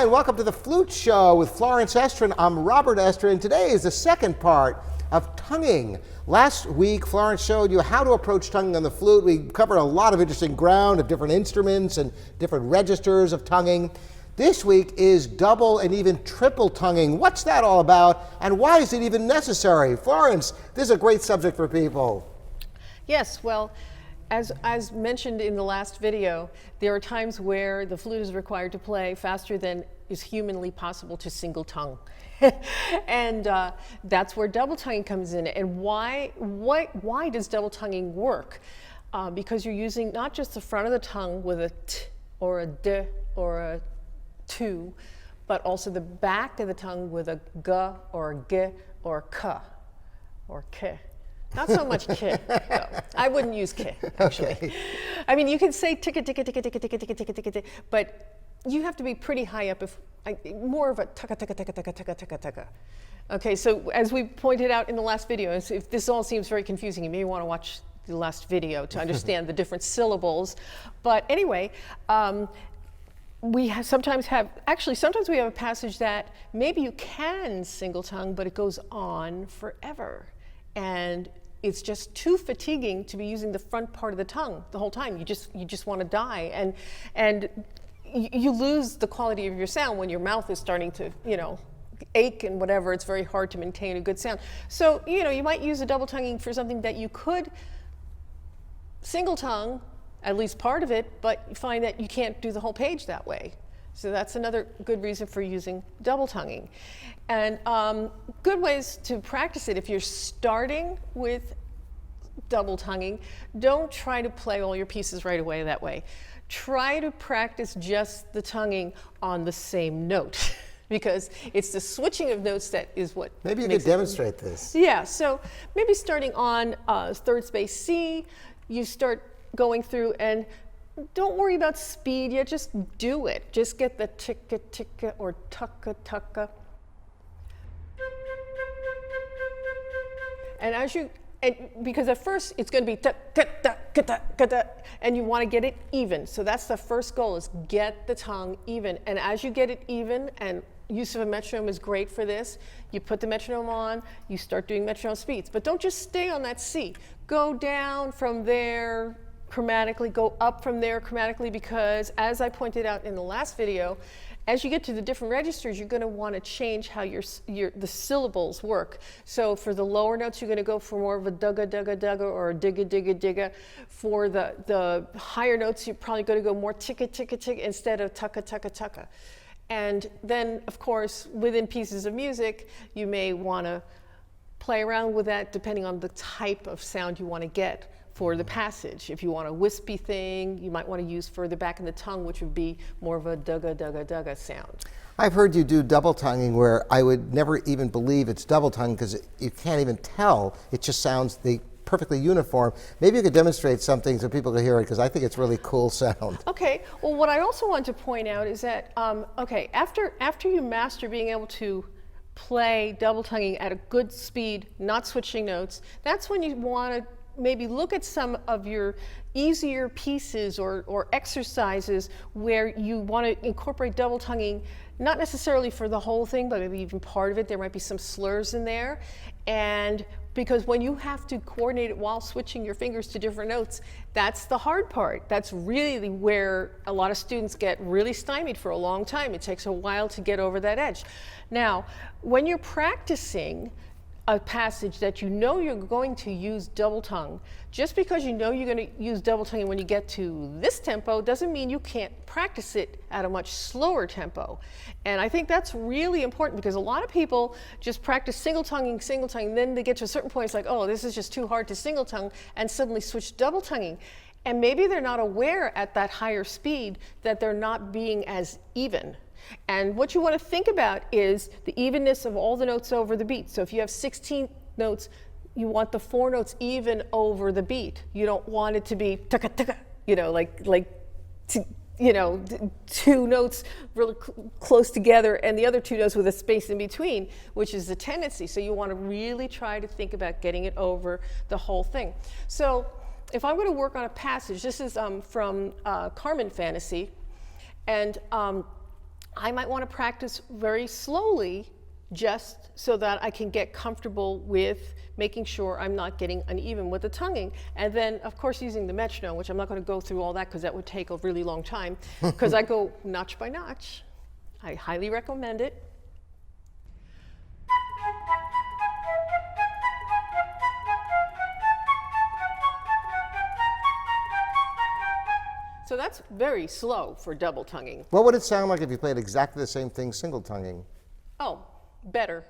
and welcome to the Flute Show with Florence Estrin. I'm Robert Estrin. Today is the second part of tonguing. Last week, Florence showed you how to approach tonguing on the flute. We covered a lot of interesting ground of different instruments and different registers of tonguing. This week is double and even triple tonguing. What's that all about, and why is it even necessary? Florence, this is a great subject for people. Yes, well, as mentioned in the last video, there are times where the flute is required to play faster than is humanly possible to single tongue. And that's where double tonguing comes in. And why does double tonguing work? Because you're using not just the front of the tongue with a t or a d or a tu, but also the back of the tongue with a g or a g or a k or k. Not so much k, though. I wouldn't use k, actually. Okay. I mean, you can say ticka, ticka, ticka, ticka, ticka, ticka, ticka, ticka, ticka, but you have to be pretty high up, more of a tucka, tucka, tucka, tucka, tucka, tucka, tucka. Okay, so as we pointed out in the last video, if this all seems very confusing, you may want to watch the last video to understand the different syllables. But anyway, sometimes we have a passage that maybe you can single tongue, but it goes on forever. And it's just too fatiguing to be using the front part of the tongue the whole time. You just want to die, and you lose the quality of your sound when your mouth is starting to, ache and whatever. It's very hard to maintain a good sound. So, you might use a double tonguing for something that you could single tongue, at least part of it, but you find that you can't do the whole page that way. So that's another good reason for using double tonguing. And good ways to practice it. If you're starting with double tonguing, don't try to play all your pieces right away that way. Try to practice just the tonguing on the same note, because it's the switching of notes that is what Maybe you could demonstrate this. Yeah, so maybe starting on third space C, you start going through, and don't worry about speed yet, just do it. Just get the ticka ticka or tucka tucka. And because at first it's going to be and you want to get it even. So that's the first goal, is get the tongue even. And as you get it even, and use of a metronome is great for this, you put the metronome on, you start doing metronome speeds. But don't just stay on that C. Go down from there chromatically, go up from there chromatically, because as I pointed out in the last video, as you get to the different registers, you're going to want to change how the syllables work. So for the lower notes, you're going to go for more of a dugga dugga dugga or a digga digga digga. For the higher notes, you're probably going to go more ticka ticka ticka instead of tucka tucka tucka. And then, of course, within pieces of music, you may want to play around with that depending on the type of sound you want to get for the passage. If you want a wispy thing, you might want to use further back in the tongue, which would be more of a dugga dugga dugga sound. I've heard you do double tonguing where I would never even believe it's double tongue because you can't even tell. It just sounds perfectly uniform. Maybe you could demonstrate something so people can hear it, because I think it's really cool sound. Okay, well, what I also want to point out is that, after you master being able to play double tonguing at a good speed, not switching notes, that's when you want to maybe look at some of your easier pieces or exercises where you want to incorporate double tonguing, not necessarily for the whole thing, but maybe even part of it. There might be some slurs in there. And because when you have to coordinate it while switching your fingers to different notes, that's the hard part. That's really where a lot of students get really stymied for a long time. It takes a while to get over that edge. Now, when you're practicing a passage that you know you're going to use double tongue, just because you know you're going to use double tongue when you get to this tempo doesn't mean you can't practice it at a much slower tempo. And I think that's really important, because a lot of people just practice single tonguing, then they get to a certain point, it's like, oh, this is just too hard to single tongue, and suddenly switch double tonguing. And maybe they're not aware at that higher speed that they're not being as even. And what you want to think about is the evenness of all the notes over the beat. So if you have 16 notes, you want the 4 notes even over the beat. You don't want it to be tucka tucka, two notes really close together and the other 2 notes with a space in between, which is the tendency. So you want to really try to think about getting it over the whole thing. So if I'm going to work on a passage, this is from Carmen Fantasy, and I might want to practice very slowly just so that I can get comfortable with making sure I'm not getting uneven with the tonguing. And then, of course, using the metronome, which I'm not going to go through all that because that would take a really long time, because I go notch by notch. I highly recommend it. So that's very slow for double tonguing. What would it sound like if you played exactly the same thing single tonguing? Oh, better.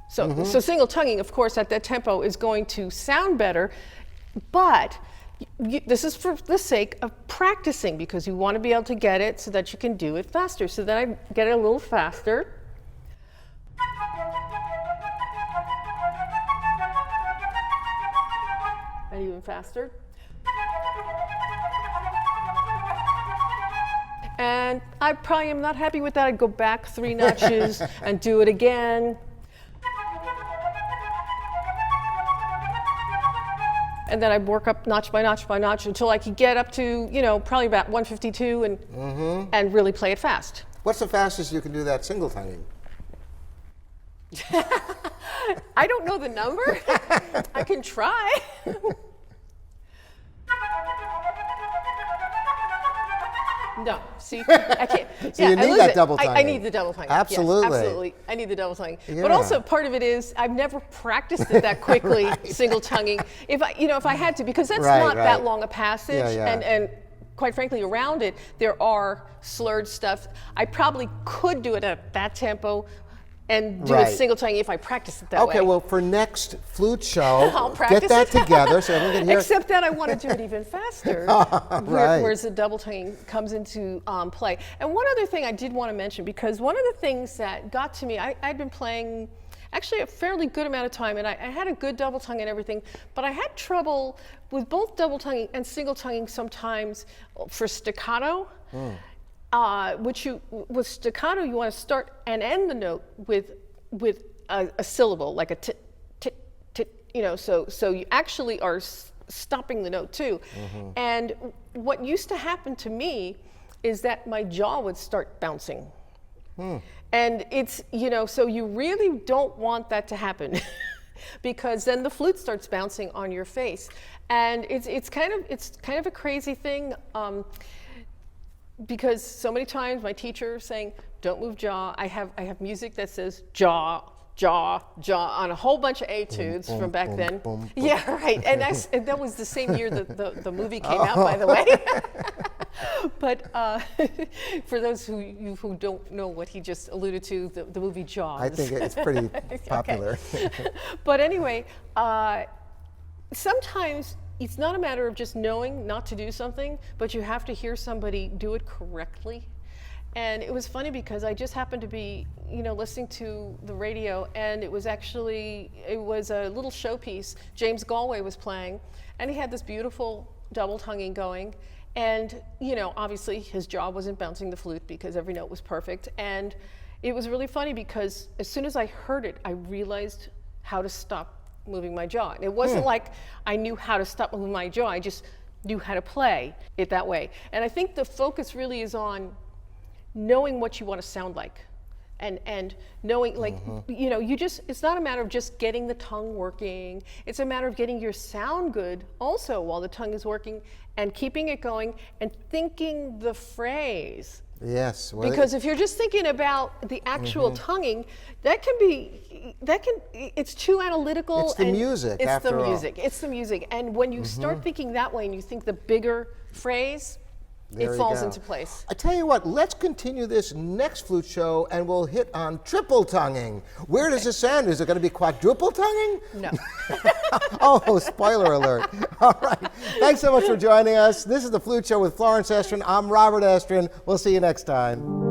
So single tonguing, of course, at that tempo is going to sound better, but this is for the sake of practicing, because you want to be able to get it so that you can do it faster. So then I get it a little faster. And even faster. And I probably am not happy with that. I'd go back 3 notches and do it again. And then I'd work up notch by notch by notch until I could get up to, probably about 152 and really play it fast. What's the fastest you can do that single tonguing? I don't know the number. I can try. No, see, I can't. So you need that double tonguing. I need the double tonguing. Absolutely. Yes, absolutely. I need the double tonguing. Yeah. But also part of it is I've never practiced it that quickly, single tonguing. If I had to, because that's not that long a passage, and quite frankly, around it there are slurred stuff. I probably could do it at that tempo and do it single tonguing if I practice it that way. Okay, well, for next flute show, I'll practice get that together so everyone can hear. Except that I want to do it even faster, whereas the double tonguing comes into play. And one other thing I did want to mention, because one of the things that got to me, I'd been playing actually a fairly good amount of time, and I had a good double tongue and everything, but I had trouble with both double tonguing and single tonguing sometimes for staccato. With staccato, you want to start and end the note with a syllable, like a tit, tit, tit, so you actually are stopping the note too. And what used to happen to me is that my jaw would start bouncing. And it's, so you really don't want that to happen because then the flute starts bouncing on your face. And it's kind of a crazy thing. Because so many times my teacher is saying, don't move jaw. I have music that says jaw, jaw, jaw on a whole bunch of etudes from back then. Yeah, right. And that was the same year that the movie came out, by the way. But for those who don't know what he just alluded to, the movie Jaws. I think it's pretty popular. But anyway, sometimes it's not a matter of just knowing not to do something, but you have to hear somebody do it correctly. And it was funny because I just happened to be, listening to the radio, and it was a little showpiece James Galway was playing, and he had this beautiful double tonguing going. And, obviously his jaw wasn't bouncing the flute because every note was perfect. And it was really funny because as soon as I heard it, I realized how to stop moving my jaw. And it wasn't like I knew how to stop moving my jaw, I just knew how to play it that way. And I think the focus really is on knowing what you want to sound like. And knowing, like, it's not a matter of just getting the tongue working. It's a matter of getting your sound good also while the tongue is working and keeping it going and thinking the phrase. Yes. Well, because if you're just thinking about the actual tonguing, it's too analytical. It's the music, after all. It's the music. And when you start thinking that way and you think the bigger phrase, it falls into place. I tell you what, let's continue this next flute show and we'll hit on triple tonguing. Where does this end? Is it going to be quadruple tonguing? No. Oh, spoiler alert. All right. Thanks so much for joining us. This is the Flute Show with Florence Estrin. I'm Robert Estrin. We'll see you next time.